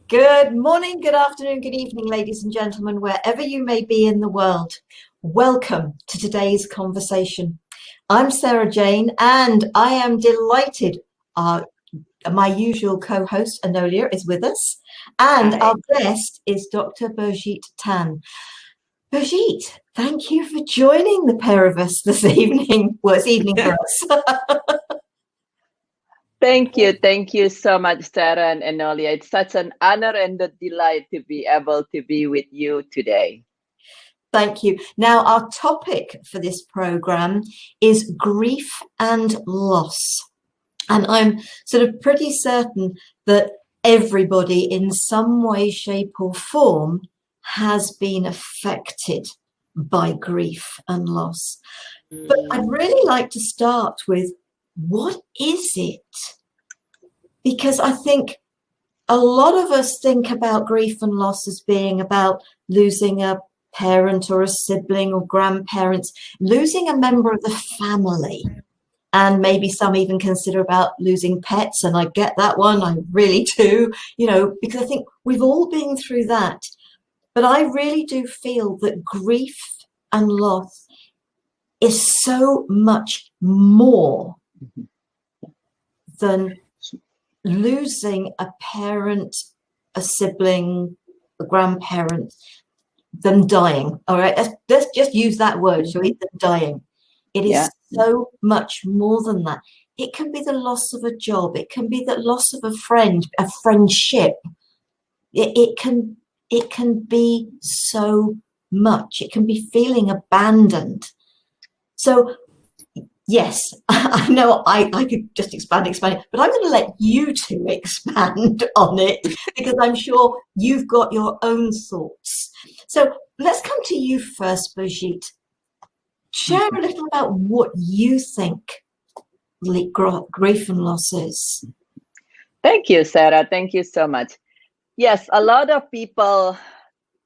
Good morning, good afternoon, good evening, ladies and gentlemen, wherever you may be in the world. Welcome to today's conversation. I'm Sara Jane, and I am delighted my usual co-host, Enolia, is with us, and Hi. our guest is Dr. Birgitte Tan. Birgitte, thank you for joining the pair of us this evening. Well, it's evening for us. Thank you. Thank you so much, Sarah and Enolia. It's such an honor and a delight to be able to be with you today. Thank you. Now, our topic for this program is grief and loss. And I'm sort of pretty certain that everybody in some way, shape or form has been affected by grief and loss. But I'd really like to start with, what is it? Because I think a lot of us think about grief and loss as being about losing a parent or a sibling or grandparents, losing a member of the family. And maybe some even consider about losing pets. And I get that one. I really do, because I think we've all been through that. But I really do feel that grief and loss is so much more than losing a parent, a sibling, a grandparent, them dying. All right, let's just use that word, shall we? Them dying. It is so much more than that. It can be the loss of a job. It can be the loss of a friend, a friendship. It can be so much. It can be feeling abandoned. So yes, I know I could just expand it, but I'm going to let you two expand on it because I'm sure you've got your own thoughts. So let's come to you first, Birgitte. Share a little about what you think grief and loss is. Thank you, Sarah. Thank you so much. Yes, a lot of people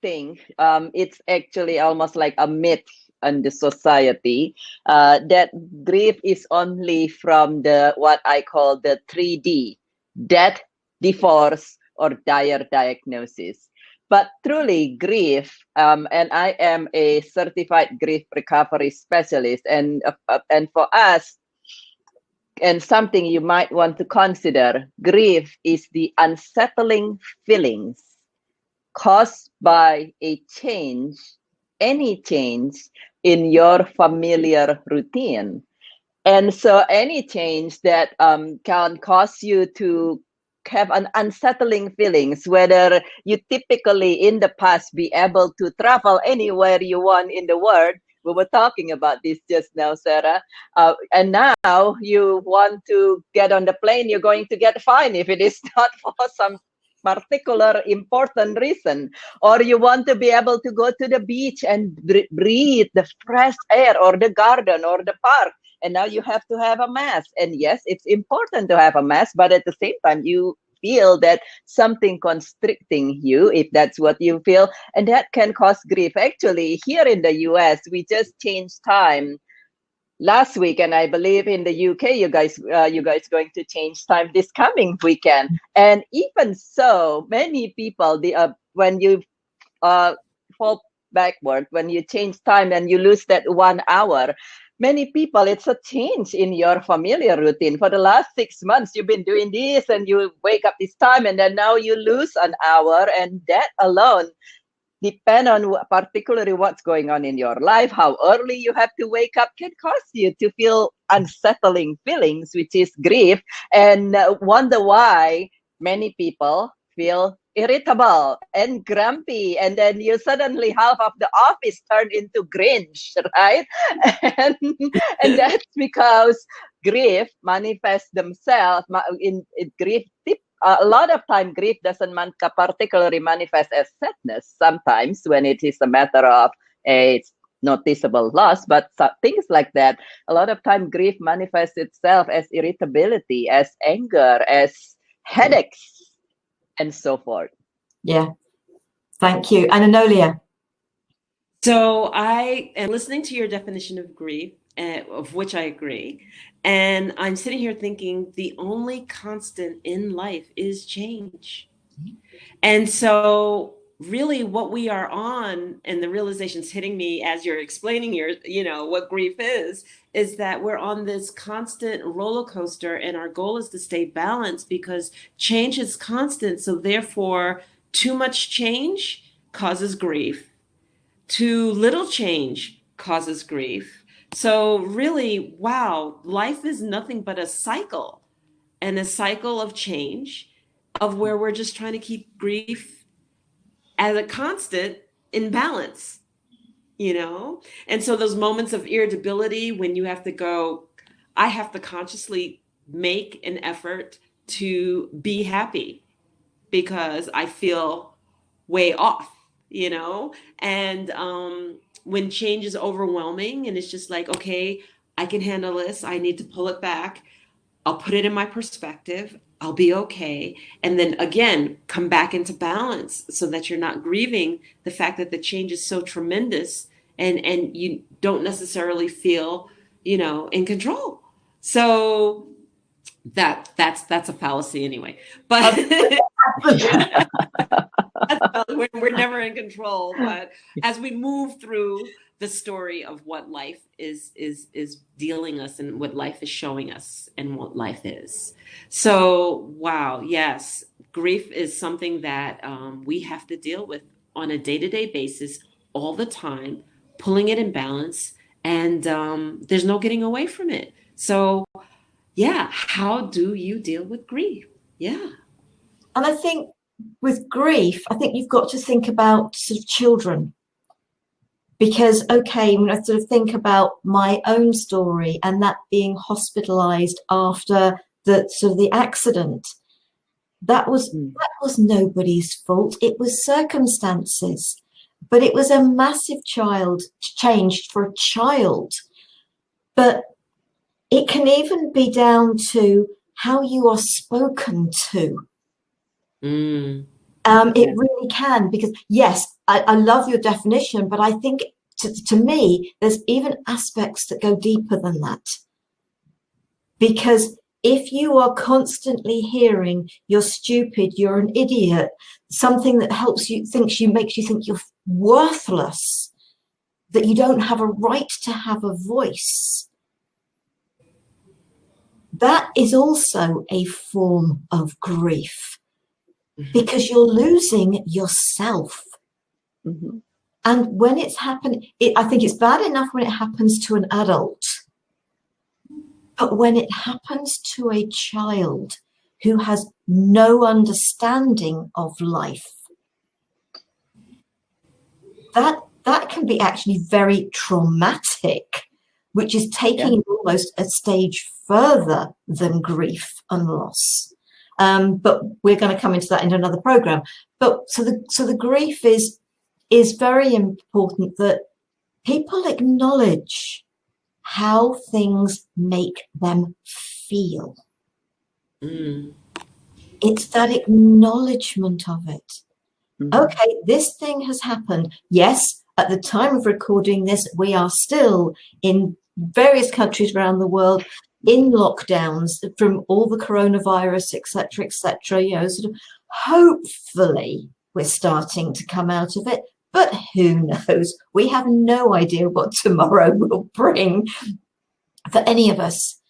think it's actually almost like a myth in the society that grief is only from what I call the 3D, death, divorce, or dire diagnosis. But truly, grief, and I am a certified grief recovery specialist, and for us, and something you might want to consider, grief is the unsettling feelings caused by a change, any change in your familiar routine. And so any change that can cause you to have an unsettling feelings, whether you typically in the past be able to travel anywhere you want in the world. We were talking about this just now, Sarah. And now you want to get on the plane, you're going to get fined if it is not for some particular important reason, or you want to be able to go to the beach and breathe the fresh air, or the garden or the park, and now you have to have a mask. And yes, it's important to have a mask, but at the same time you feel that something constricting you, if that's what you feel, and that can cause grief. Actually, here in the US, we just changed time last week, and I believe in the UK, you guys going to change time this coming weekend. And even so, many people, when you fall backward, when you change time and you lose that 1 hour, many people, it's a change in your familiar routine. For the last 6 months, you've been doing this, and you wake up this time, and then now you lose an hour, and that alone depend on particularly what's going on in your life, how early you have to wake up, can cause you to feel unsettling feelings, which is grief, and wonder why many people feel irritable and grumpy, and then you suddenly half of the office turned into Grinch, right? and, and that's because grief manifests themselves in grief. A lot of time, grief doesn't particularly manifest as sadness. Sometimes when it is a matter of a noticeable loss, but things like that, a lot of time grief manifests itself as irritability, as anger, as headaches, and so forth. Yeah, thank you. And Enolia? So I am listening to your definition of grief, of which I agree. And I'm sitting here thinking the only constant in life is change. And so really what we are on, and the realization's hitting me as you're explaining what grief is that we're on this constant roller coaster, and our goal is to stay balanced because change is constant. So therefore, too much change causes grief. Too little change causes grief. So really, wow, life is nothing but a cycle, and a cycle of change, of where we're just trying to keep grief as a constant in balance, And so those moments of irritability when you have to go, I have to consciously make an effort to be happy because I feel way off, And when change is overwhelming and it's just like, okay, I can handle this. I need to pull it back. I'll put it in my perspective. I'll be okay. And then again, come back into balance so that you're not grieving the fact that the change is so tremendous and you don't necessarily feel, in control. So that's a fallacy anyway. But we're never in control. But as we move through the story of what life is dealing us and what life is showing us and what life is. So, wow, yes, grief is something that we have to deal with on a day-to-day basis all the time, pulling it in balance, and there's no getting away from it. So, yeah, how do you deal with grief? Yeah. And I think with grief, I think you've got to think about sort of children. Because, okay, when I sort of think about my own story and that being hospitalized after the accident, that was nobody's fault. It was circumstances, but it was a massive change for a child. But it can even be down to how you are spoken to. It really can, because yes, I love your definition, but I think to me, there's even aspects that go deeper than that. Because if you are constantly hearing you're stupid, you're an idiot, something that makes you think you're worthless, that you don't have a right to have a voice, that is also a form of grief. Because you're losing yourself. Mm-hmm. And when it's happened, I think it's bad enough when it happens to an adult. But when it happens to a child who has no understanding of life, that can be actually very traumatic, which is taking it almost a stage further than grief and loss. But we're going to come into that in another program. But so the grief is very important, that people acknowledge how things make them feel. It's that acknowledgement of it. Okay, this thing has happened. Yes, at the time of recording this, we are still in various countries around the world in lockdowns from all the coronavirus, etc., sort of hopefully we're starting to come out of it, but who knows? We have no idea what tomorrow will bring for any of us.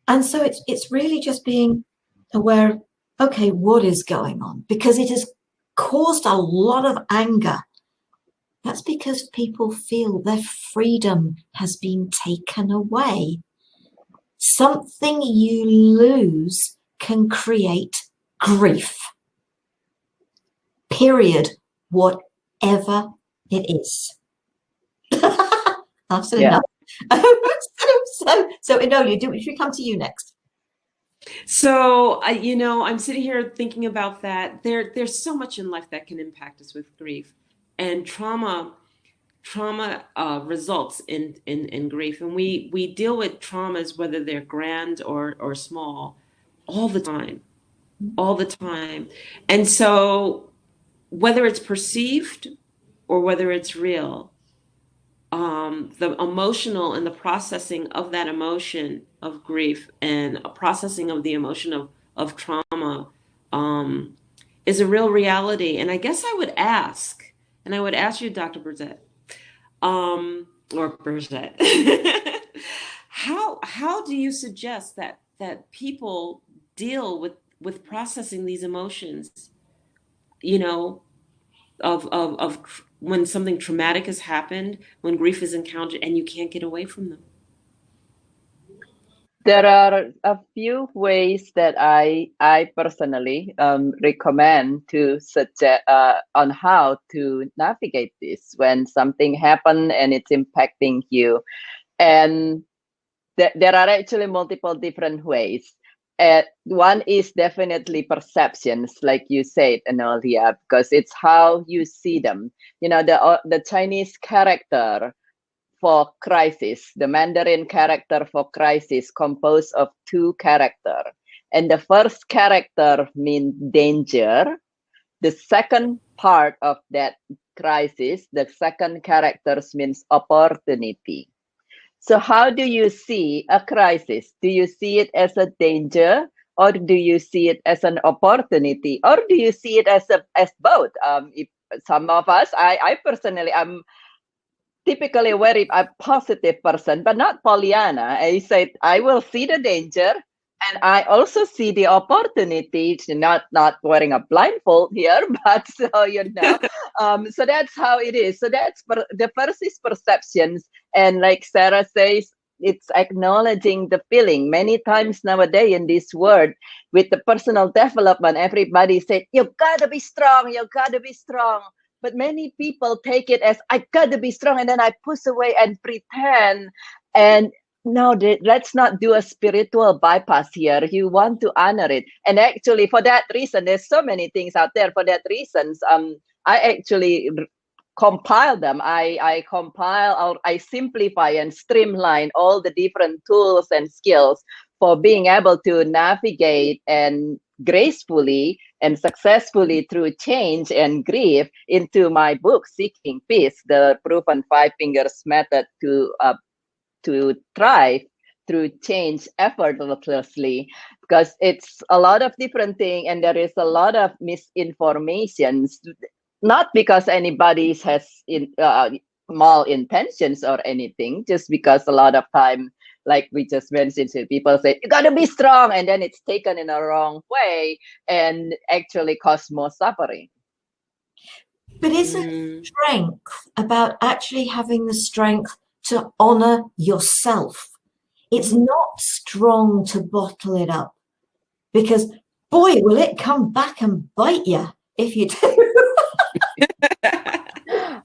And so it's really just being aware, okay, what is going on? Because it has caused a lot of anger. That's because people feel their freedom has been taken away. Something you lose can create grief. Period. Whatever it is. I've said enough. So Enolia, should we come to you next? So, I'm sitting here thinking about that. There's so much in life that can impact us with grief, and trauma results in grief, and we deal with traumas, whether they're grand or small, all the time. And so whether it's perceived or whether it's real, the emotional and the processing of that emotion of grief and a processing of the emotion of trauma is a real reality. And I guess I would ask you, Dr. Birgette, or Birgette, how do you suggest that people deal with processing these emotions, you know, of when something traumatic has happened, when grief is encountered, and you can't get away from them? There are a few ways that I personally recommend to suggest on how to navigate this when something happened and it's impacting you. And there are actually multiple different ways. One is definitely perceptions, like you said, Enolia, because it's how you see them. You know, the Chinese character for crisis, the Mandarin character for crisis, composed of two characters. And the first character means danger. The second part of that crisis, the second character means opportunity. So how do you see a crisis? Do you see it as a danger, or do you see it as an opportunity, or do you see it as both? If some of us, I personally, I'm typically a very positive person, but not Pollyanna. I said I will see the danger, and I also see the opportunity. Not wearing a blindfold here, but so so that's how it is. So that's the first is perceptions, and like Sara says, it's acknowledging the feeling. Many times nowadays in this world, with the personal development, everybody said you gotta be strong, you gotta be strong. But many people take it as I gotta be strong, and then I push away and pretend. And no, let's not do a spiritual bypass here. You want to honor it. And actually, for that reason, there's so many things out there. For that reasons, I actually compile them. I compile, or I simplify and streamline all the different tools and skills for being able to navigate and gracefully and successfully through change and grief into my book, Seeking Peace, the proven 5 fingers method to thrive through change effortlessly, because it's a lot of different things and there is a lot of misinformations, not because anybody has mal-intentions or anything, just because a lot of time, like we just mentioned, people say you gotta be strong, and then it's taken in a wrong way and actually cause more suffering. But isn't strength about actually having the strength to honor yourself? It's not strong to bottle it up, because boy, will it come back and bite you if you do.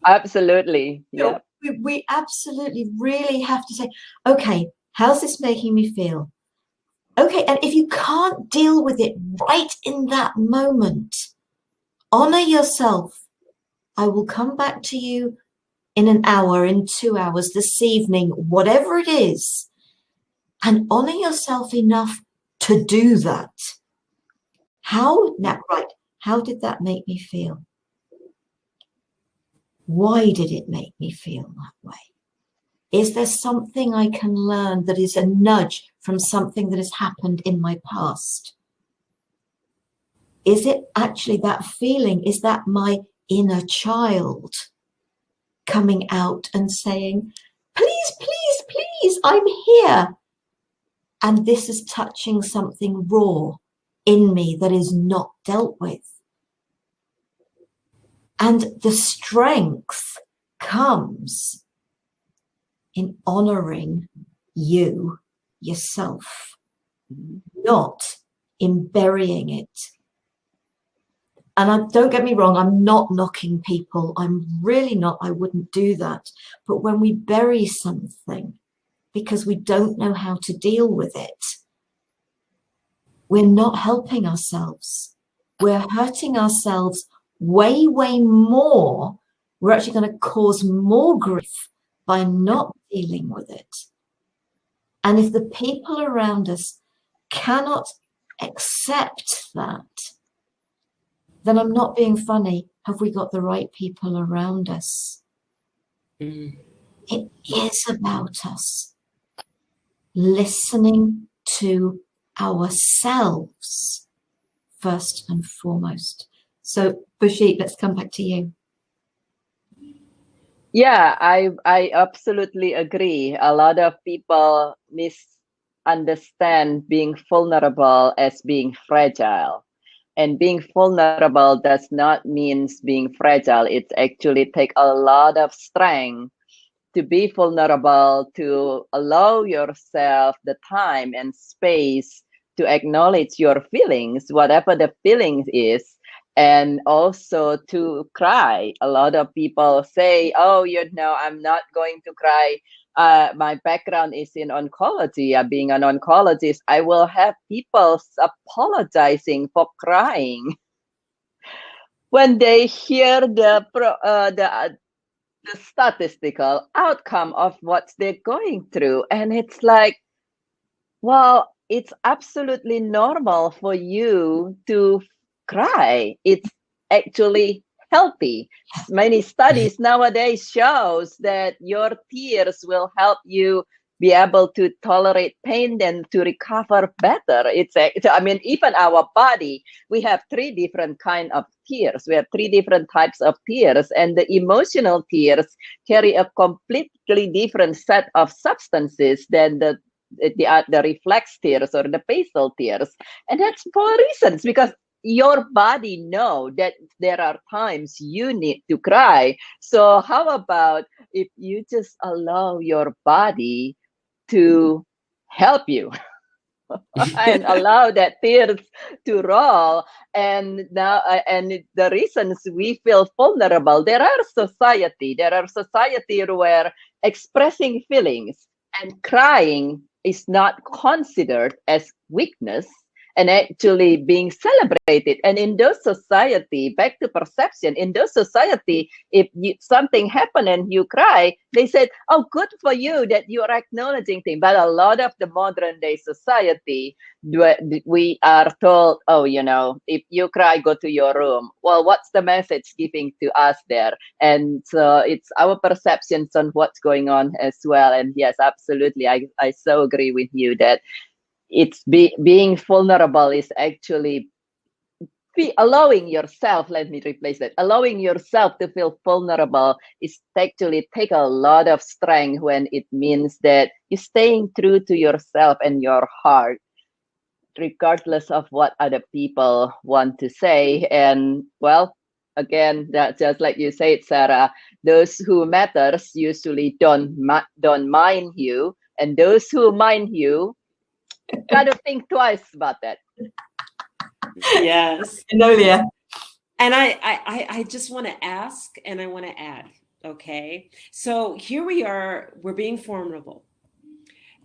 Absolutely. Yeah. We absolutely really have to say, okay, how's this making me feel? Okay, and if you can't deal with it right in that moment, honor yourself. I will come back to you in an hour, in 2 hours, this evening, whatever it is, and honor yourself enough to do that. How did that make me feel? Why did it make me feel that way? Is there something I can learn that is a nudge from something that has happened in my past? Is it actually that feeling? Is that my inner child coming out and saying, please, please, please, I'm here? And this is touching something raw in me that is not dealt with. And the strength comes in honoring yourself, not in burying it. And don't get me wrong, I'm not knocking people. I'm really not. I wouldn't do that. But when we bury something because we don't know how to deal with it, we're not helping ourselves. We're hurting ourselves way, way more. We're actually going to cause more grief by not dealing with it. And if the people around us cannot accept that, then I'm not being funny. Have we got the right people around us? It is about us listening to ourselves first and foremost. So Birgitte, let's come back to you. Yeah, I absolutely agree. A lot of people misunderstand being vulnerable as being fragile. And being vulnerable does not mean being fragile. It actually takes a lot of strength to be vulnerable, to allow yourself the time and space to acknowledge your feelings, whatever the feelings is, and also to cry. A lot of people say, oh, I'm not going to cry. My background is in oncology. Being an oncologist, I will have people apologizing for crying when they hear the statistical outcome of what they're going through. And it's like, well, it's absolutely normal for you to cry. It's actually healthy. Many studies nowadays shows that your tears will help you be able to tolerate pain and to recover better. Even our body, we have three different kind of tears. We have three different types of tears, and the emotional tears carry a completely different set of substances than the reflex tears or the basal tears. And that's for reasons, because your body know that there are times you need to cry. So how about if you just allow your body to help you and allow that tears to roll? And now, and the reasons we feel vulnerable, there are society where expressing feelings and crying is not considered as weakness and actually being celebrated. And in those society, back to perception, in those society, if something happened and you cry, they said, oh, good for you that you are acknowledging things. But a lot of the modern day society, we are told, oh, if you cry, go to your room. Well, what's the message giving to us there? And so it's our perceptions on what's going on as well. And yes, absolutely, I so agree with you that it's being vulnerable is actually allowing yourself, let me replace that, allowing yourself to feel vulnerable is actually take a lot of strength when it means that you're staying true to yourself and your heart, regardless of what other people want to say. And well, again, that just like you said, Sarah, those who matters usually don't mind you, and those who mind you gotta think twice about that. Yes. Enolia. And I just want to ask, and I want to add, okay? So here we are, we're being vulnerable,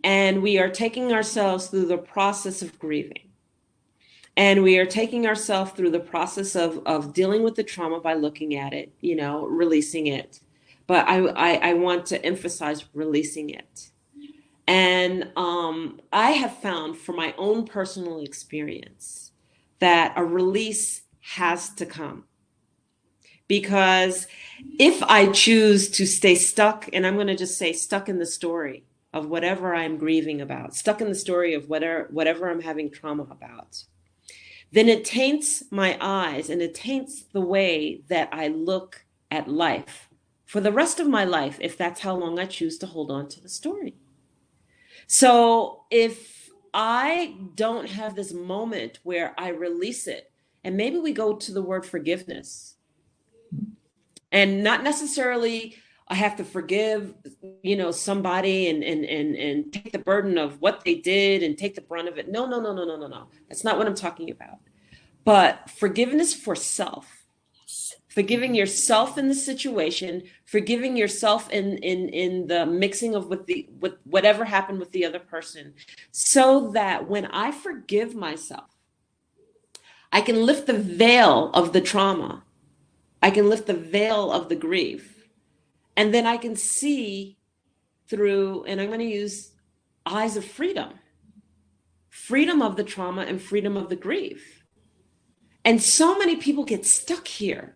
and we are taking ourselves through the process of grieving. And we are taking ourselves through the process of dealing with the trauma by looking at it, releasing it. But I want to emphasize releasing it. And I have found from my own personal experience that a release has to come. Because if I choose to stay stuck, and I'm going to just say stuck in the story of whatever I'm grieving about, stuck in the story of whatever I'm having trauma about, then it taints my eyes and it taints the way that I look at life for the rest of my life, if that's how long I choose to hold on to the story. So if I don't have this moment where I release it, and maybe we go to the word forgiveness, and not necessarily I have to forgive, somebody and take the burden of what they did and take the brunt of it. No. That's not what I'm talking about. But forgiveness for self. Forgiving yourself in the situation, forgiving yourself in the mixing of with whatever happened with the other person, so that when I forgive myself, I can lift the veil of the trauma. I can lift the veil of the grief, and then I can see through, and I'm going to use eyes of freedom of the trauma and freedom of the grief. And so many people get stuck here.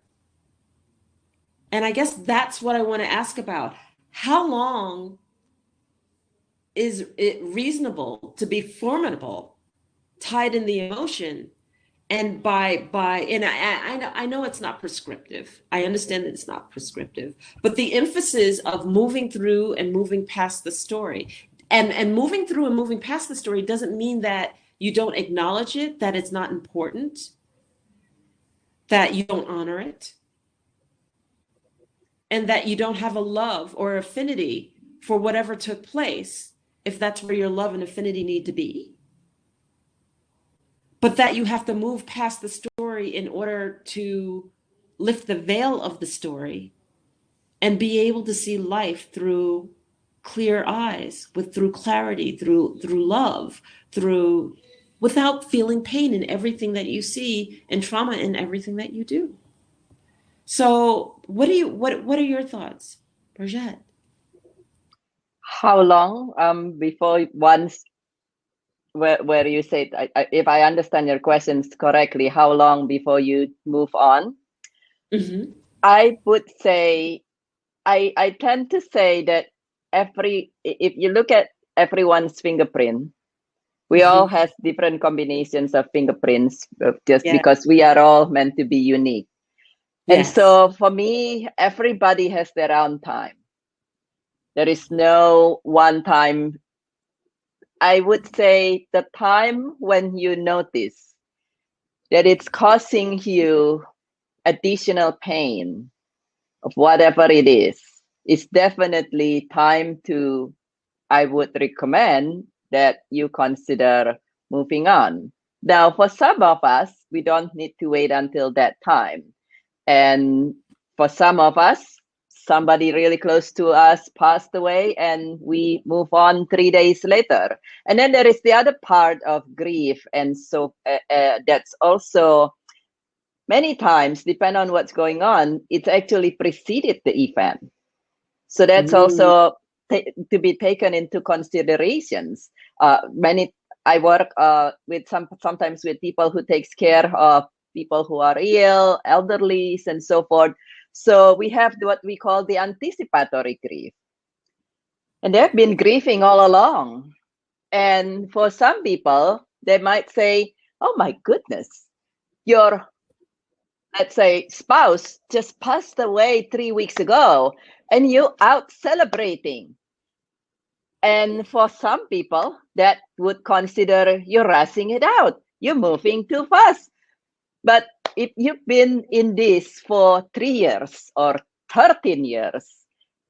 And I guess that's what I want to ask about. How long is it reasonable to be formidable, tied in the emotion, And I know it's not prescriptive. I understand that it's not prescriptive, but the emphasis of moving through and moving past the story, and moving through and moving past the story doesn't mean that you don't acknowledge it, that it's not important, that you don't honor it, and that you don't have a love or affinity for whatever took place, if that's where your love and affinity need to be. But that you have to move past the story in order to lift the veil of the story and be able to see life through clear eyes, through clarity, through love, without feeling pain in everything that you see and trauma in everything that you do. So what are your thoughts, Birgette? How long before once where you said, if I understand your questions correctly, how long before you move on? Mm-hmm. I would say, I tend to say that if you look at everyone's fingerprint, we all have different combinations of fingerprints just because we are all meant to be unique. And so for me, everybody has their own time. There is no one time. I would say the time when you notice that it's causing you additional pain of whatever it is definitely time to, I would recommend that you consider moving on. Now, for some of us, we don't need to wait until that time. And for some of us, somebody really close to us passed away and we move on 3 days later. And then there is the other part of grief. And so that's also many times, depending on what's going on, it's actually preceded the event. So that's also to be taken into considerations. I work with sometimes with people who takes care of people who are ill, elderlies, and so forth. So we have what we call the anticipatory grief. And they've been grieving all along. And for some people, they might say, oh my goodness, your, let's say, spouse just passed away 3 weeks ago and you out celebrating. And for some people, that would consider you're rushing it out. You're moving too fast. But if you've been in this for 3 years or 13 years,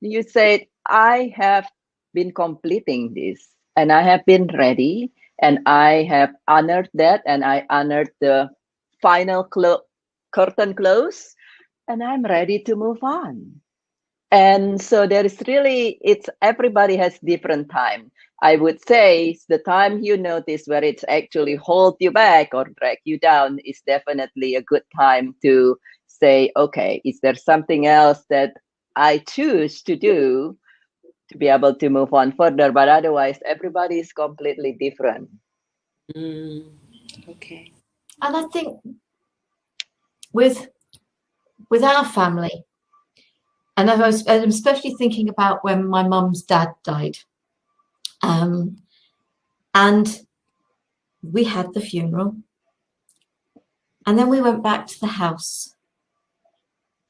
you said, I have been completing this and I have been ready and I have honored that and I honored the final curtain close and I'm ready to move on. And so there is really, everybody has different time. I would say the time you notice where it's actually hold you back or drag you down is definitely a good time to say, okay, is there something else that I choose to do to be able to move on further? But otherwise, everybody is completely different. Okay. And I think with our family, and I'm especially thinking about when my mum's dad died. And we had the funeral. And then we went back to the house.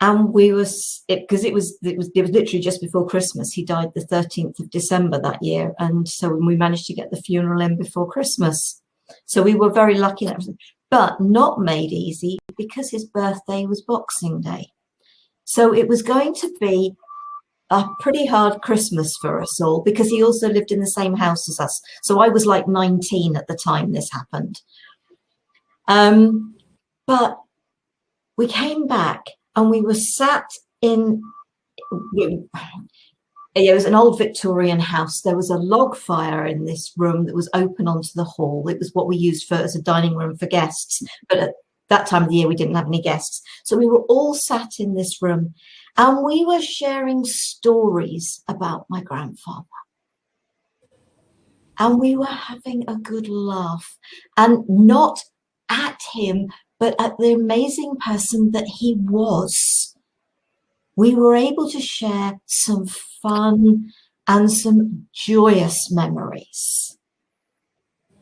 And we was, because it was literally just before Christmas. He died the 13th of December that year. And so we managed to get the funeral in before Christmas. So we were very lucky, but not made easy because his birthday was Boxing Day. So it was going to be a pretty hard Christmas for us all because he also lived in the same house as us. So I was like 19 at the time this happened. But we came back and we were sat in, it was an old Victorian house. There was a log fire in this room that was open onto the hall. It was what we used as a dining room for guests. But at that time of the year, we didn't have any guests. So we were all sat in this room. And we were sharing stories about my grandfather. And we were having a good laugh. And not at him, but at the amazing person that he was. We were able to share some fun and some joyous memories.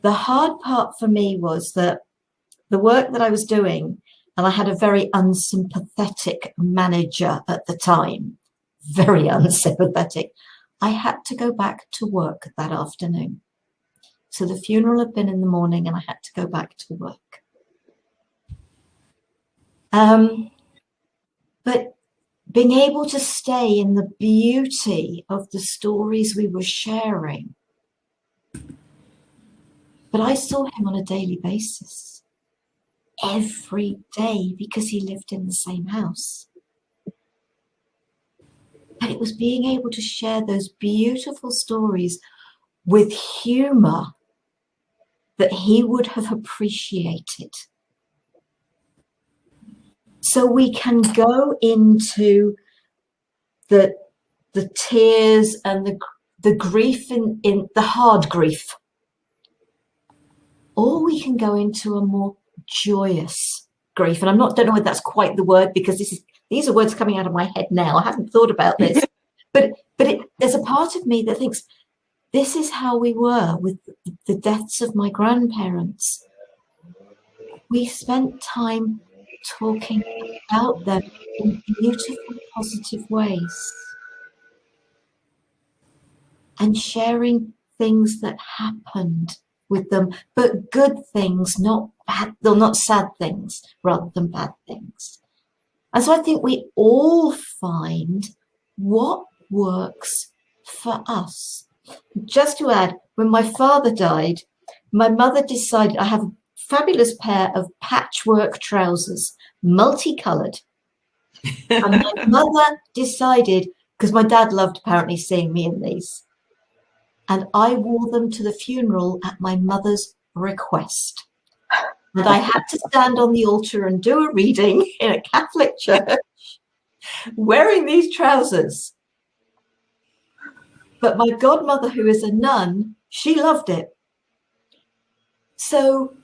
The hard part for me was that the work that I was doing, and I had a very unsympathetic manager at the time, very unsympathetic, I had to go back to work that afternoon. So the funeral had been in the morning and I had to go back to work. But being able to stay in the beauty of the stories we were sharing. But I saw him on a daily basis, every day, because he lived in the same house. But it was being able to share those beautiful stories with humor that he would have appreciated. So we can go into the tears and the grief in the hard grief, or we can go into a more joyous grief. And don't know whether that's quite the word, because these are words coming out of my head now. I haven't thought about this, but there's a part of me that thinks this is how we were with the deaths of my grandparents. We spent time talking about them in beautiful, positive ways and sharing things that happened with them, but good things, not bad, not sad things, rather than bad things. And so I think we all find what works for us. Just to add, when my father died, my mother decided, I have a fabulous pair of patchwork trousers, multicolored. And my mother decided, because my dad loved apparently seeing me in these, and I wore them to the funeral at my mother's request. And I had to stand on the altar and do a reading in a Catholic church wearing these trousers. But my godmother, who is a nun, she loved it. So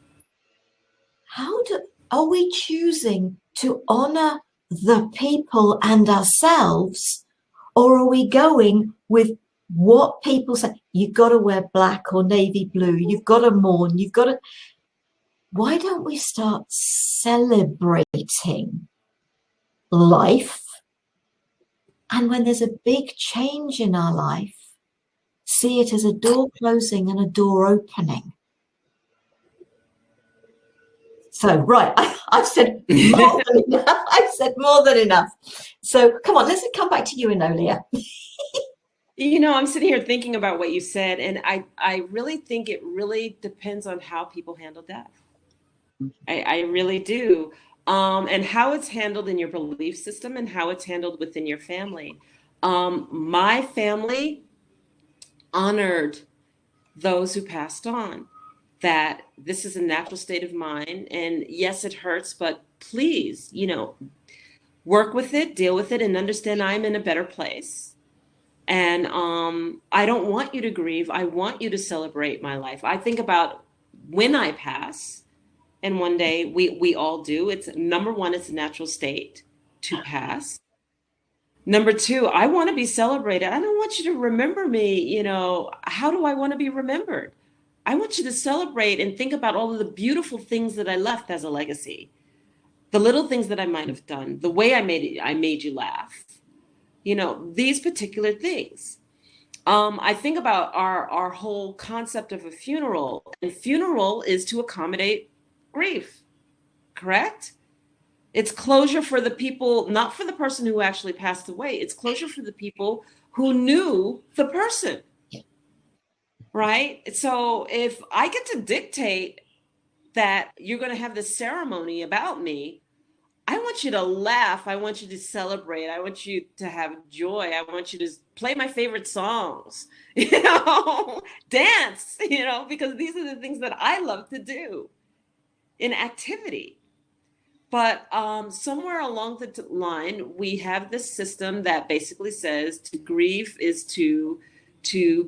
are we choosing to honor the people and ourselves, or are we going with what people say? You've got to wear black or navy blue. You've got to mourn. You've got to. Why don't we start celebrating life? And when there's a big change in our life, see it as a door closing and a door opening. So, right, I've said more than enough. I've said more than enough. So, come on, let's come back to you, Enolia. I'm sitting here thinking about what you said, and I really think it really depends on how people handle death. I really do. And how it's handled in your belief system and how it's handled within your family. My family honored those who passed on, that this is a natural state of mind. And yes, it hurts, but please, work with it, deal with it, and understand I'm in a better place. And I don't want you to grieve. I want you to celebrate my life. I think about when I pass, and one day we all do. It's number one, it's a natural state to pass. Number two, I want to be celebrated. I don't want you to remember me, how do I want to be remembered? I want you to celebrate and think about all of the beautiful things that I left as a legacy. The little things that I might have done, the way I made you laugh, these particular things. I think about our whole concept of a funeral, and funeral is to accommodate grief, correct? It's closure for the people, not for the person who actually passed away. It's closure for the people who knew the person, right? So if I get to dictate that you're going to have this ceremony about me, I want you to laugh. I want you to celebrate. I want you to have joy. I want you to play my favorite songs, dance, because these are the things that I love to do in activity. But somewhere along the line, we have this system that basically says to grieve is to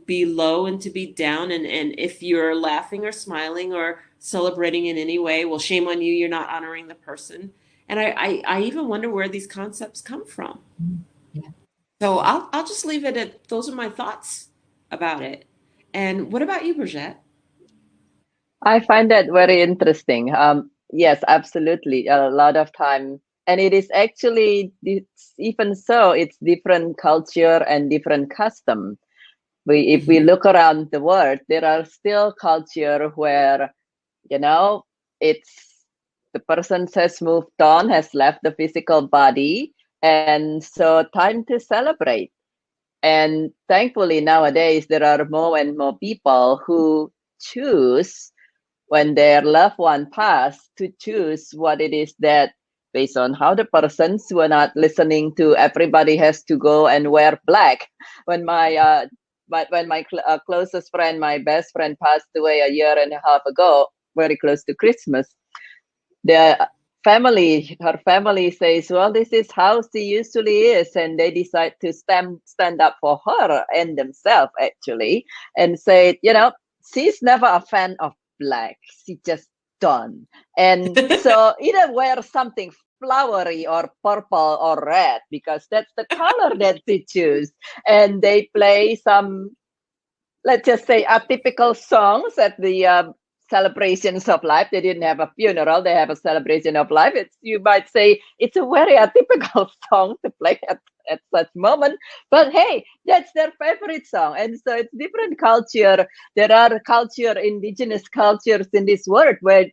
be low and to be down. And if you're laughing or smiling or celebrating in any way, well, shame on you. You're not honoring the person. And I even wonder where these concepts come from. Yeah. So I'll just leave it at those are my thoughts about it. And what about you, Birgette? I find that very interesting. Yes, absolutely. A lot of time. And it is actually, it's, even so, it's different culture and different custom. If we look around the world, there are still culture where, you know, it's the person has moved on, has left the physical body, and so time to celebrate. And thankfully nowadays there are more and more people who choose when their loved one passed to choose what it is that, based on how the persons were not listening to everybody has to go and wear black. When my closest friend, my best friend, passed away a year and a half ago, very close to Christmas, the her family says, well, this is how she usually is, and they decide to stand up for her and themselves actually, and say, she's never a fan of black, she just don't. And so either wear something flowery or purple or red, because that's the color that she choose. And they play some, let's just say, atypical songs at the celebrations of life. They didn't have a funeral, they have a celebration of life. You might say it's a very atypical song to play at such moment, but hey, that's their favorite song. And so it's different culture. There are indigenous cultures in this world where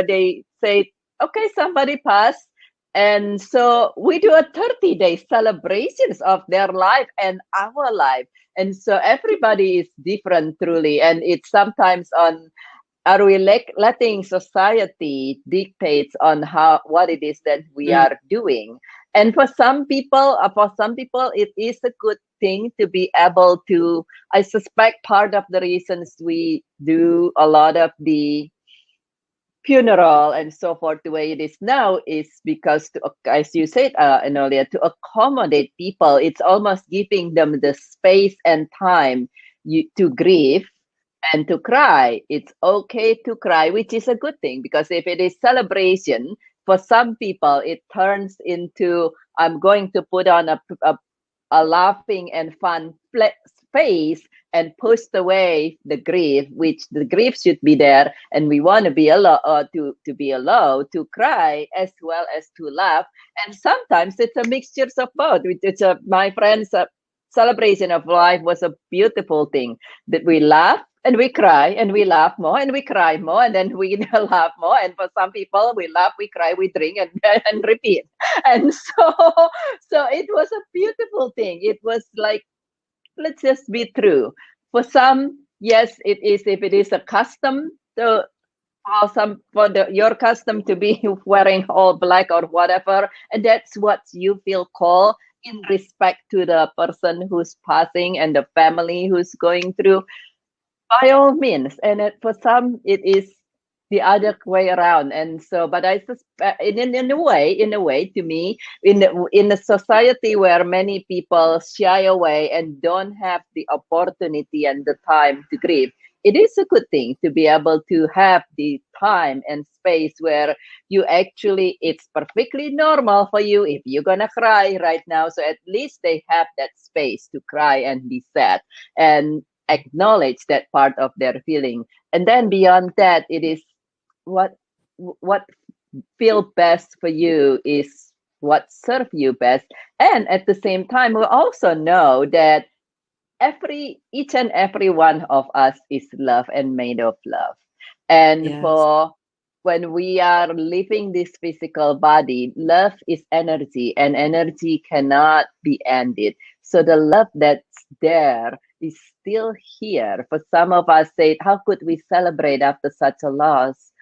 they say, okay, somebody passed, and so we do a 30-day celebrations of their life and our life. And so everybody is different, truly. And it's sometimes on, are we letting society dictates on what it is that we are doing? And for some people, it is a good thing to be able to, I suspect part of the reasons we do a lot of the funeral and so forth the way it is now is because, as you said, Enolia, to accommodate people. It's almost giving them the space and time to grieve and to cry. It's okay to cry, which is a good thing, because if it is celebration, for some people it turns into, I'm going to put on a laughing and fun face and pushed away the grief, which the grief should be there, and we want to be allowed to cry as well as to laugh. And sometimes it's a mixture of both. My friend's celebration of life was a beautiful thing, that we laugh and we cry and we laugh more and we cry more, and then we laugh more. And for some people, we laugh, we cry, we drink, and repeat. And so it was a beautiful thing. It was like, let's just be true. For some, yes, it is. If it is a custom, your custom to be wearing all black or whatever, and that's what you feel called in respect to the person who's passing and the family who's going through, by all means. And for some, it is the other way around. And so, but I suspect, in a way, to me, in a society where many people shy away and don't have the opportunity and the time to grieve, it is a good thing to be able to have the time and space where you actually, it's perfectly normal for you if you're gonna cry right now. So at least they have that space to cry and be sad and acknowledge that part of their feeling. And then beyond that, it is what feel best for you is what serve you best. And at the same time, we also know that each and every one of us is love and made of love. And Yes. for when we are living this physical body, love is energy, and energy cannot be ended. So the love that's there is still here. For some of us say, how could we celebrate after such a loss?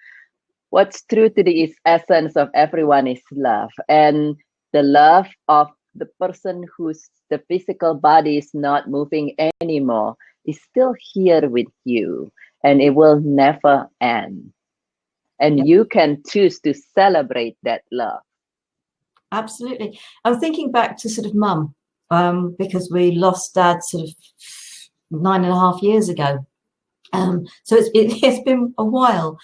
What's true to the essence of everyone is love, and the love of the person whose the physical body is not moving anymore is still here with you, and it will never end. And Yep. you can choose to celebrate that love. Absolutely. I'm thinking back to sort of mum, because we lost dad sort of 9.5 years ago. So it's been a while.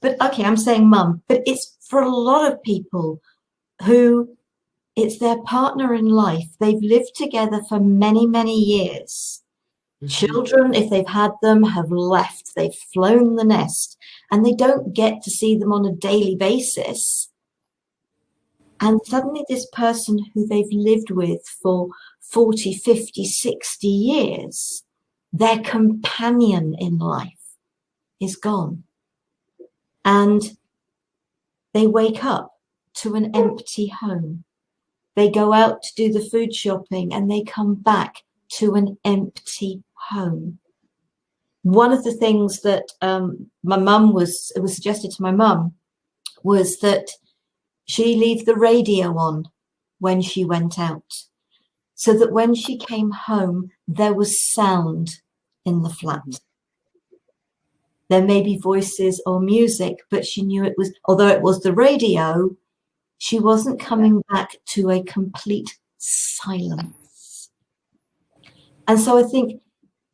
But okay, I'm saying mum, but it's for a lot of people who it's their partner in life. They've lived together for many, many years. Children, if they've had them, have left. They've flown the nest, and they don't get to see them on a daily basis. And suddenly this person who they've lived with for 40, 50, 60 years, their companion in life is gone. And they wake up to an empty home. They go out to do the food shopping and they come back to an empty home. One of the things that it was suggested to my mum was that she leave the radio on when she went out, so that when she came home, there was sound in the flat. There may be voices or music, but she knew it was, although it was the radio, she wasn't coming back to a complete silence. And so I think,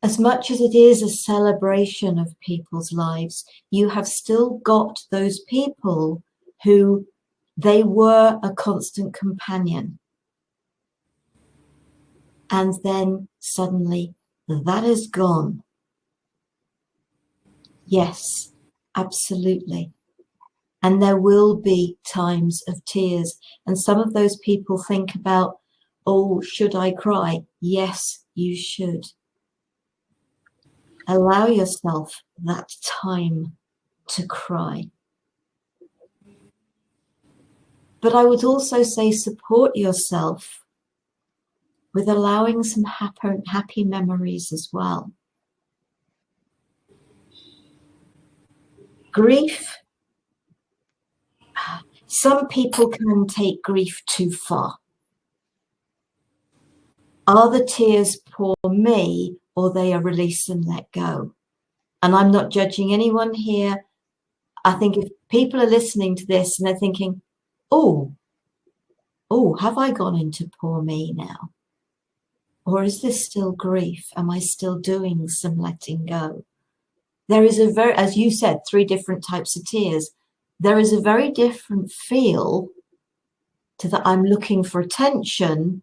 as much as it is a celebration of people's lives, you have still got those people who they were a constant companion. And then suddenly that is gone. Yes, absolutely. And there will be times of tears. And some of those people think about, oh, should I cry? Yes, you should. Allow yourself that time to cry. But I would also say support yourself with allowing some happy memories as well. Grief. Some people can take grief too far. Are the tears poor me, or they are release and let go? And I'm not judging anyone here. I think if people are listening to this and they're thinking, oh, have I gone into poor me now? Or is this still grief? Am I still doing some letting go? There is a very, as you said, 3 different types of tears. There is a very different feel to that I'm looking for attention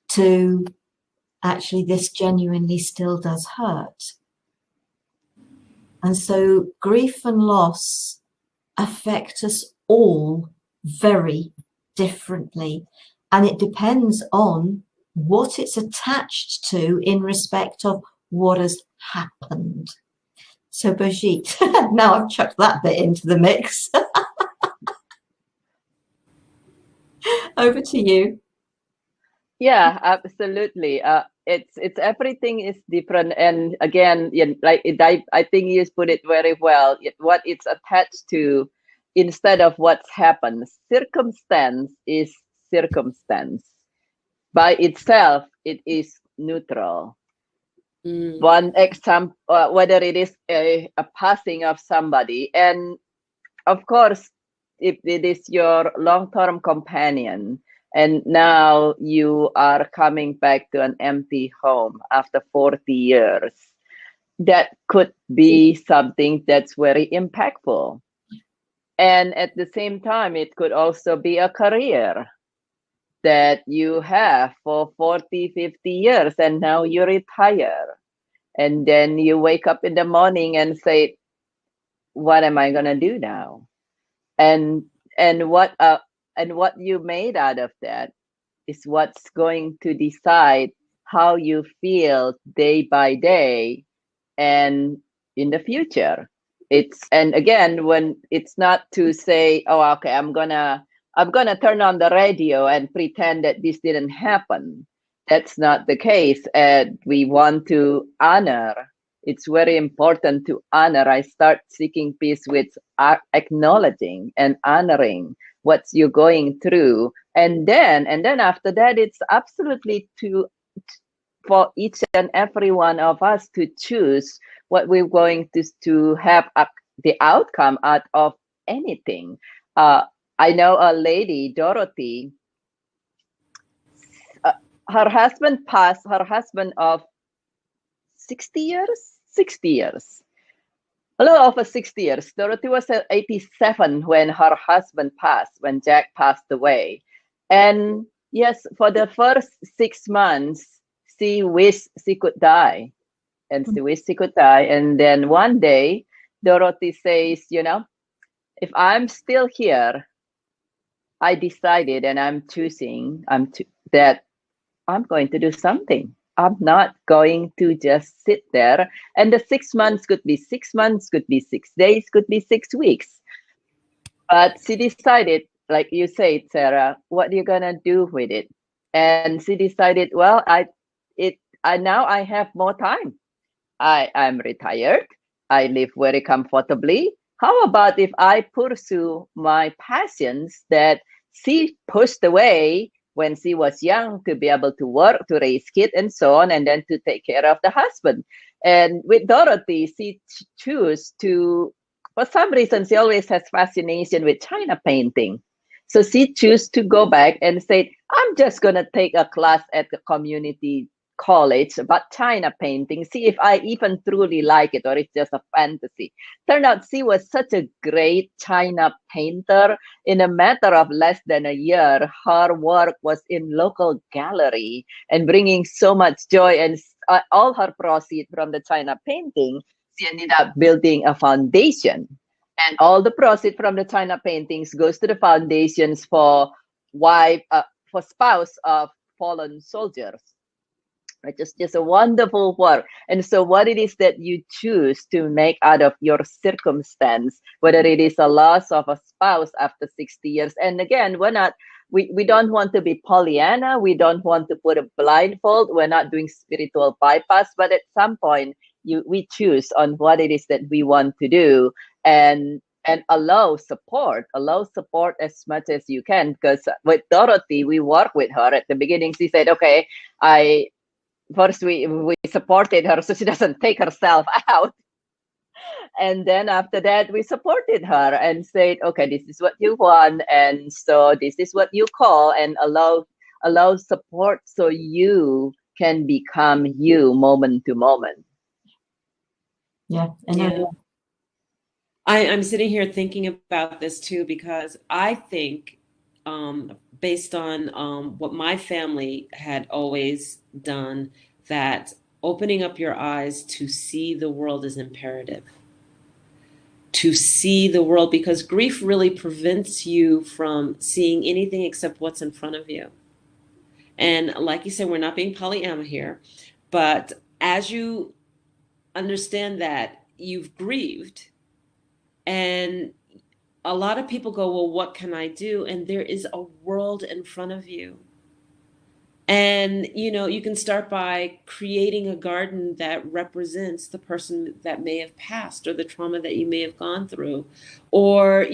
to actually this genuinely still does hurt. And so grief and loss affect us all very differently. And it depends on what it's attached to in respect of what has happened. So Birgitte, now I've chucked that bit into the mix. Over to you. Yeah, absolutely. It's everything is different, and again, I think you put it very well. What it's attached to, instead of what's happened, circumstance is circumstance by itself. It is neutral. One example, whether it is a passing of somebody, and of course, if it is your long-term companion, and now you are coming back to an empty home after 40 years, that could be something that's very impactful. And at the same time, it could also be a career that you have for 40, 50 years, and now you retire. And then you wake up in the morning and say, what am I going to do now? And what you made out of that is what's going to decide how you feel day by day and in the future. And again, when it's not to say, oh, okay, I'm gonna turn on the radio and pretend that this didn't happen. That's not the case. And we want to honor. It's very important to honor. I start seeking peace with acknowledging and honoring what you're going through, and then after that, it's absolutely for each and every one of us to choose what we're going to have the outcome out of anything. I know a lady, Dorothy. Her husband passed. Her husband of 60 years. A little over 60 years. Dorothy was at 87 when her husband passed, when Jack passed away. And yes, for the first 6 months, she wished she could die. and she wished she could die. And then one day, Dorothy says, if I'm still here, I decided and I'm choosing that I'm going to do something. I'm not going to just sit there. And the 6 months could be 6 months, could be 6 days, could be 6 weeks. But she decided, like you said, Sarah, what are you gonna do with it? And she decided, well, now I have more time. I'm retired. I live very comfortably. How about if I pursue my passions that she pushed away when she was young to be able to work, to raise kids and so on, and then to take care of the husband. And with Dorothy, she chose to, for some reason, she always has fascination with China painting. So she chose to go back and say, I'm just going to take a class at the community college about China painting, see if I even truly like it or it's just a fantasy. Turned out she was such a great China painter. In a matter of less than a year, her work was in local gallery and bringing so much joy, and all her proceeds from the China painting, she ended up building a foundation. And all the proceeds from the China paintings goes to the foundations for spouse of fallen soldiers. Just a wonderful work. And so what it is that you choose to make out of your circumstance, whether it is a loss of a spouse after 60 years. And again, we don't want to be Pollyanna. We don't want to put a blindfold. We're not doing spiritual bypass, but at some point we choose on what it is that we want to do, and allow support as much as you can. Because with Dorothy, we work with her at the beginning. She said, okay, first we supported her so she doesn't take herself out. And then after that, we supported her and said, okay, this is what you want. And so this is what you call, and allow support so you can become you moment to moment. Yeah. I'm sitting here thinking about this too, because I think based on what my family had always done, that opening up your eyes to see the world is imperative. To see the world, because grief really prevents you from seeing anything except what's in front of you. And like you said, we're not being Pollyanna here, but as you understand that you've grieved, and a lot of people go, well, what can I do? And there is a world in front of you. And, you can start by creating a garden that represents the person that may have passed, or the trauma that you may have gone through. Or,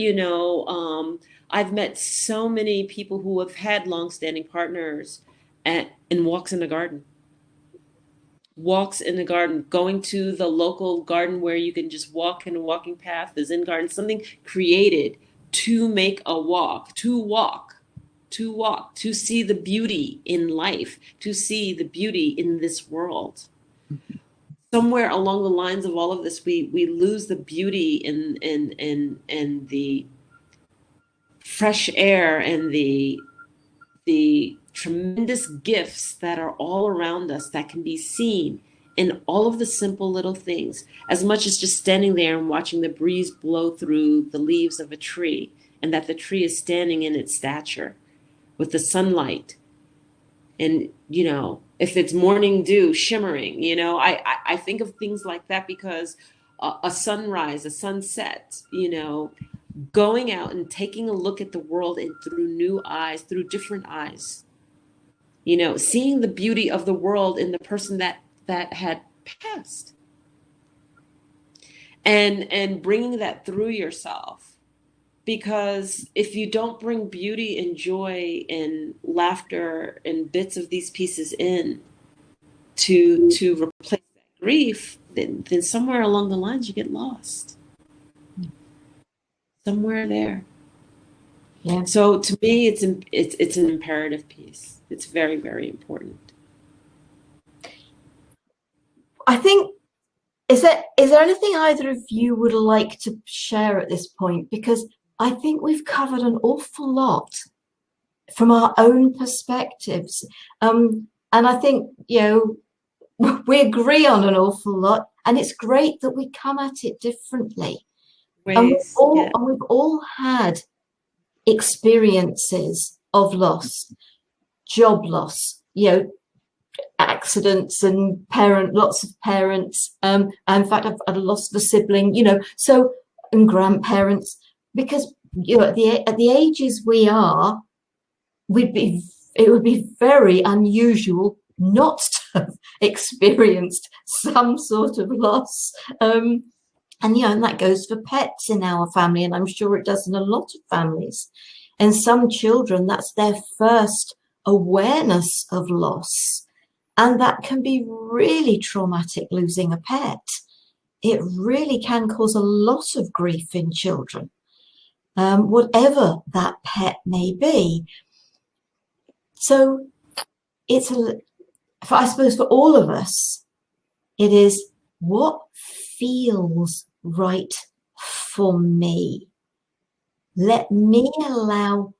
I've met so many people who have had longstanding partners and walks in the garden. Walks in the garden, going to the local garden where you can just walk in a walking path, the Zen garden, something created to make a walk, to see the beauty in life, to see the beauty in this world. Somewhere along the lines of all of this, we lose the beauty in the fresh air and the tremendous gifts that are all around us that can be seen in all of the simple little things, as much as just standing there and watching the breeze blow through the leaves of a tree, and that the tree is standing in its stature with the sunlight. And, if it's morning dew shimmering, I think of things like that, because a sunrise, a sunset, going out and taking a look at the world and through new eyes, through different eyes, seeing the beauty of the world in the person that had passed, and bringing that through yourself. Because if you don't bring beauty and joy and laughter and bits of these pieces in to replace that grief, then somewhere along the lines you get lost. Somewhere there. Yeah. So to me, it's an imperative piece. It's very, very important. I think, is there anything either of you would like to share at this point? Because I think we've covered an awful lot from our own perspectives. And I think, we agree on an awful lot, and it's great that we come at it differently. And we've all had experiences of loss, job loss, accidents and lots of parents. In fact, I've lost a sibling, so, and grandparents, because at the ages we are, it would be very unusual not to have experienced some sort of loss. And that goes for pets in our family, and I'm sure it does in a lot of families. And some children, that's their first awareness of loss. And that can be really traumatic, losing a pet. It really can cause a lot of grief in children, whatever that pet may be. So I suppose for all of us, it is what feels right for me. Let me allow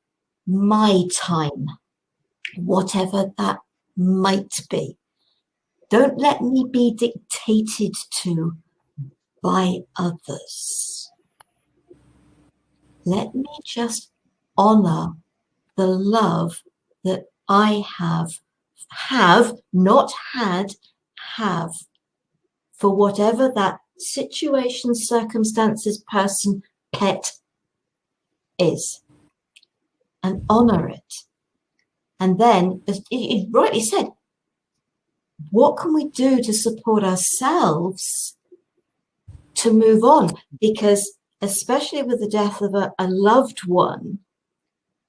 my time, whatever that might be. Don't let me be dictated to by others. Let me just honor the love that I have, not had, have, for whatever that situation, circumstances, person, pet is, and honor it. And then, as you rightly said, what can we do to support ourselves to move on? Because especially with the death of a loved one,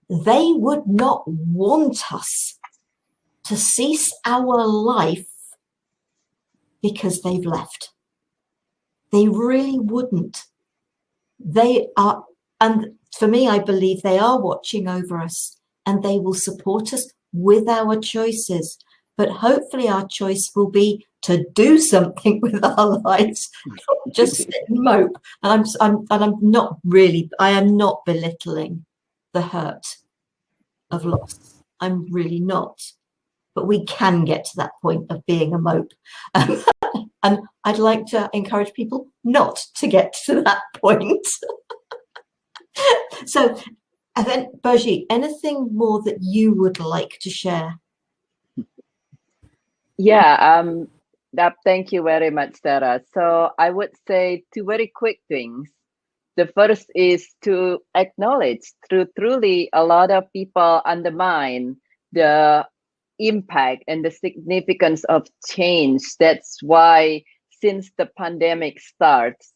they would not want us to cease our life because they've left. They really wouldn't. They are, and for me, I believe they are watching over us, and they will support us with our choices. But hopefully our choice will be to do something with our lives, not just sit and mope. And I am not belittling the hurt of loss. I'm really not. But we can get to that point of being a mope. And I'd like to encourage people not to get to that point. So, and then, Birgitte, anything more that you would like to share? Yeah, thank you very much, Sara. So I would say two very quick things. The first is to acknowledge truly a lot of people undermine the impact and the significance of change. That's why since the pandemic starts,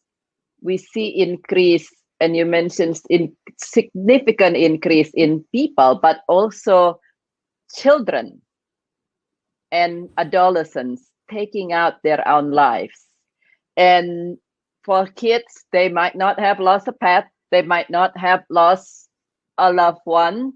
we see increase, and you mentioned significant increase in people, but also children and adolescents taking out their own lives. And for kids, they might not have lost a pet, they might not have lost a loved one,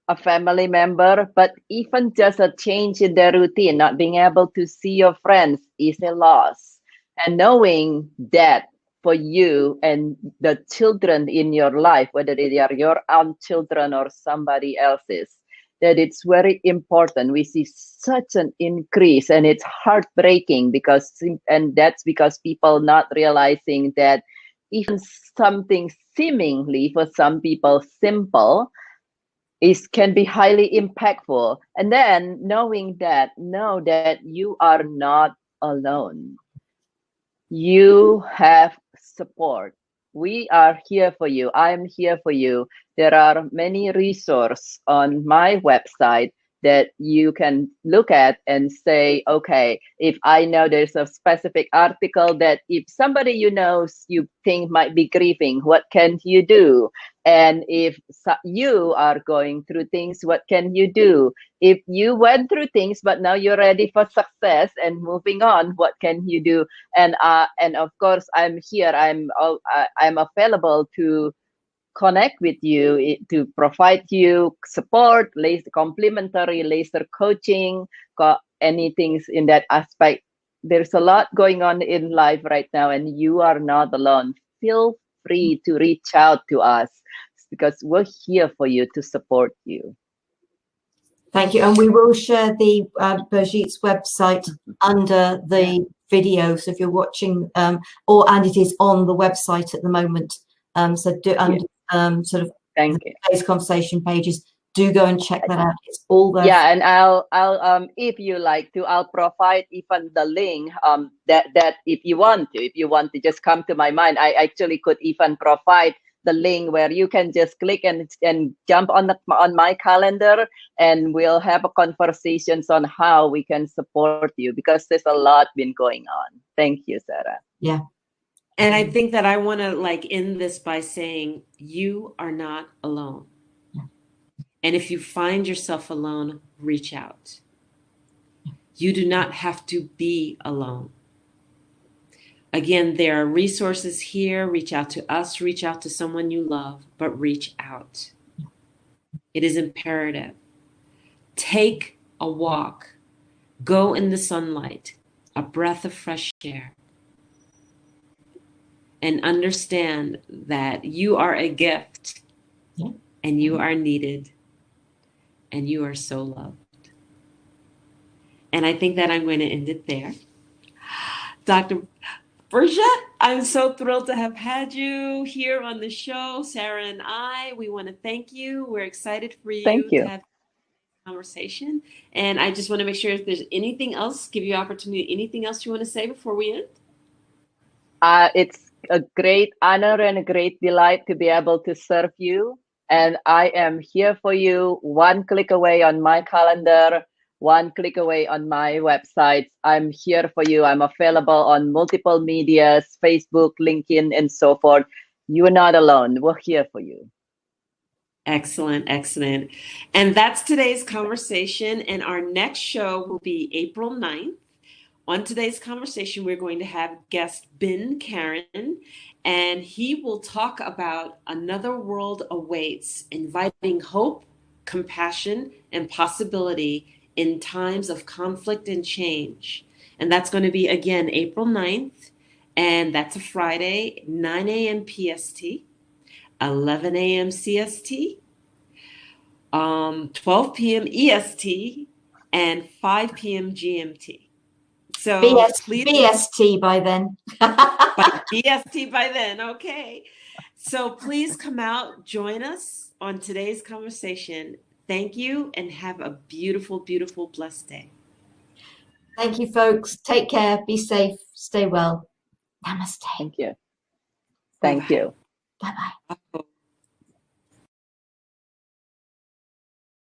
a family member, but even just a change in their routine, not being able to see your friends is a loss. And knowing that for you and the children in your life, whether they are your own children or somebody else's, that it's very important. We see such an increase, and it's heartbreaking and that's because people not realizing that even something seemingly for some people simple can be highly impactful. And then know that you are not alone. You have support. We are here for you. I'm here for you. There are many resources on my website that you can look at and say, okay, if I know there's a specific article that if somebody you think might be grieving, what can you do? And if you are going through things, what can you do? If you went through things, but now you're ready for success and moving on, what can you do? And of course, I'm here. I'm available to connect with you, to provide you support, complimentary laser coaching, anything in that aspect. There's a lot going on in life right now, and you are not alone. Feel free to reach out to us because we're here for you to support you. Thank you. And we will share the Birgitte's website under the video. So if you're watching, and it is on the website at the moment. So do sort of Thank you. today's conversation pages. Do go and check that out. It's all there. Yeah, and I'll if you like to, I'll provide even the link that if you want to just come to my mind, I actually could even provide the link where you can just click and jump on my calendar, and we'll have a conversations on how we can support you, because there's a lot been going on. Thank you, Sara. Yeah. And I think that I want to like end this by saying you are not alone. And if you find yourself alone, reach out. You do not have to be alone. Again, there are resources here. Reach out to us, reach out to someone you love, but reach out. It is imperative. Take a walk. Go in the sunlight, a breath of fresh air. And understand that you are a gift, and you are needed, and you are so loved. And I think that I'm going to end it there. Dr. Birgette, I'm so thrilled to have had you here on the show. Sara and we want to thank you. We're excited for you to have a conversation. And I just want to make sure if there's anything else, give you opportunity, anything else you want to say before we end? It's a great honor and a great delight to be able to serve you. And I am here for you, one click away on my calendar, one click away on my website. I'm here for you. I'm available on multiple medias, Facebook, LinkedIn, and so forth. You are not alone. We're here for you. Excellent, excellent. And that's today's conversation. And our next show will be April 9th. On today's conversation, we're going to have guest Ben Karen, and he will talk about Another World Awaits, inviting hope, compassion, and possibility in times of conflict and change. And that's going to be, again, April 9th, and that's a Friday, 9 a.m. PST, 11 a.m. CST, 12 p.m. EST, and 5 p.m. GMT. So please, BST by then. BST by then. Okay. So please come out, join us on today's conversation. Thank you, and have a beautiful, beautiful, blessed day. Thank you, folks. Take care. Be safe. Stay well. Namaste. Thank you. Thank you. Bye-bye.